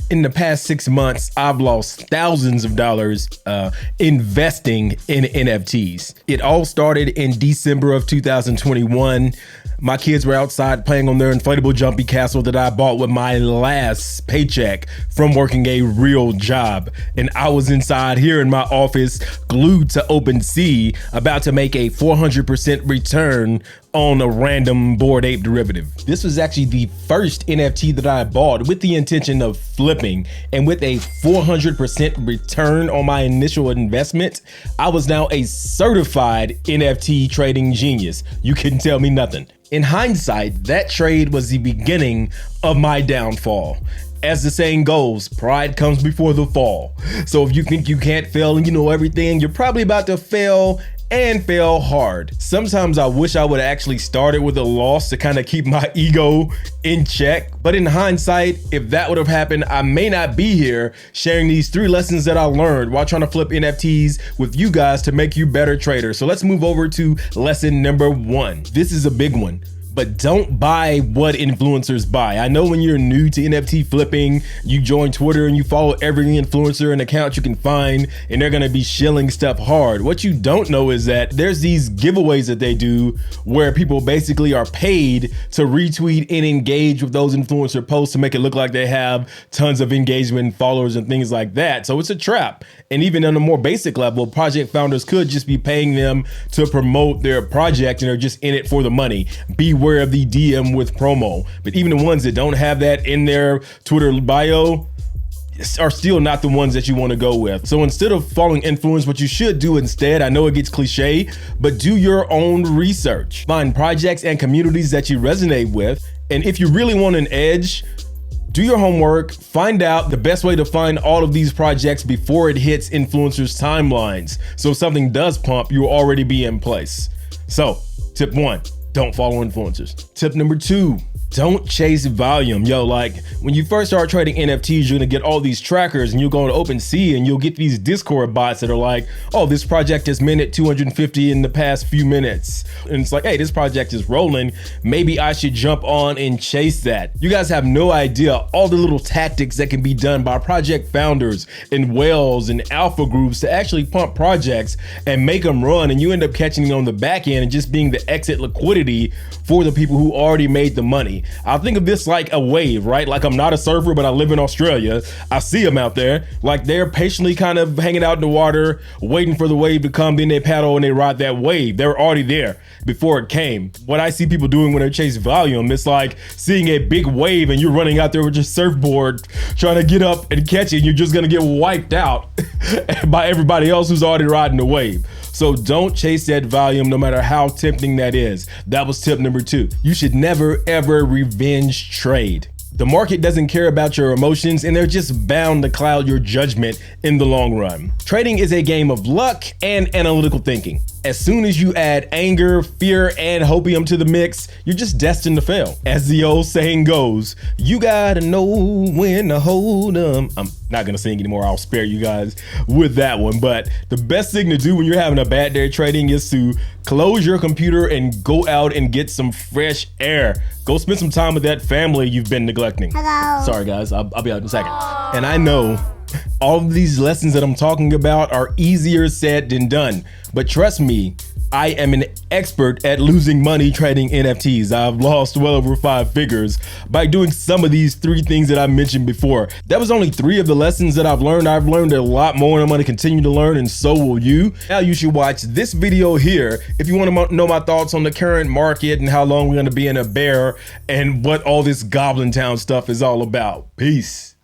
In the past 6 months, I've lost thousands of dollars investing in NFTs. It all started in December of 2021. My kids were outside playing on their inflatable jumpy castle that I bought with my last paycheck from working a real job. And I was inside here in my office, glued to OpenSea, about to make a 400% return on a random Bored Ape derivative. This was actually the first NFT that I bought with the intention of flipping, and with a 400% return on my initial investment, I was now a certified NFT trading genius. You couldn't tell me nothing. In hindsight, that trade was the beginning of my downfall. As the saying goes, pride comes before the fall. So if you think you can't fail and you know everything, you're probably about to fail, and fail hard. Sometimes I wish I would have actually started with a loss to kind of keep my ego in check. But in hindsight, if that would have happened, I may not be here sharing these 3 lessons that I learned while trying to flip NFTs with you guys to make you better traders. So let's move over to lesson number 1. This is a big one. But don't buy what influencers buy. I know when you're new to NFT flipping, you join Twitter and you follow every influencer and account you can find, and they're gonna be shilling stuff hard. What you don't know is that there's these giveaways that they do where people basically are paid to retweet and engage with those influencer posts to make it look like they have tons of engagement and followers and things like that. So it's a trap. And even on a more basic level, project founders could just be paying them to promote their project and are just in it for the money. Beware of the DM with promo. But even the ones that don't have that in their Twitter bio are still not the ones that you want to go with. So instead of following influence, what you should do instead, I know it gets cliche, but do your own research. Find projects and communities that you resonate with. And if you really want an edge, do your homework, find out the best way to find all of these projects before it hits influencers' timelines. So if something does pump, you'll already be in place. So tip 1, don't follow influencers. Tip number 2, don't chase volume. Yo, like when you first start trading NFTs, you're gonna get all these trackers and you'll go to OpenSea and you'll get these Discord bots that are like, oh, this project has minted 250 in the past few minutes. And it's like, hey, this project is rolling. Maybe I should jump on and chase that. You guys have no idea all the little tactics that can be done by project founders and whales and alpha groups to actually pump projects and make them run. And you end up catching them on the back end and just being the exit liquidity for the people who already made the money. I think of this like a wave, right? Like I'm not a surfer, but I live in Australia. I see them out there, like they're patiently kind of hanging out in the water, waiting for the wave to come, then they paddle and they ride that wave. They're already there before it came. What I see people doing when they chase volume, it's like seeing a big wave and you're running out there with your surfboard, trying to get up and catch it, and you're just gonna get wiped out by everybody else who's already riding the wave. So don't chase that volume no matter how tempting that is. That was tip number 2. You should never ever revenge trade. The market doesn't care about your emotions and they're just bound to cloud your judgment in the long run. Trading is a game of luck and analytical thinking. As soon as you add anger, fear, and hopium to the mix, you're just destined to fail. As the old saying goes, you gotta know when to hold 'em. I'm not gonna sing anymore, I'll spare you guys with that one. But the best thing to do when you're having a bad day trading is to close your computer and go out and get some fresh air. Go spend some time with that family you've been neglecting. Hello. Sorry guys, I'll be out in a second. And I know all of these lessons that I'm talking about are easier said than done, but trust me, I am an expert at losing money trading NFTs. I've lost well over 5 figures by doing some of these 3 things that I mentioned before. That was only 3 of the lessons that I've learned. I've learned a lot more and I'm gonna continue to learn, and so will you. Now you should watch this video here if you wanna know my thoughts on the current market and how long we're gonna be in a bear and what all this Goblin Town stuff is all about. Peace.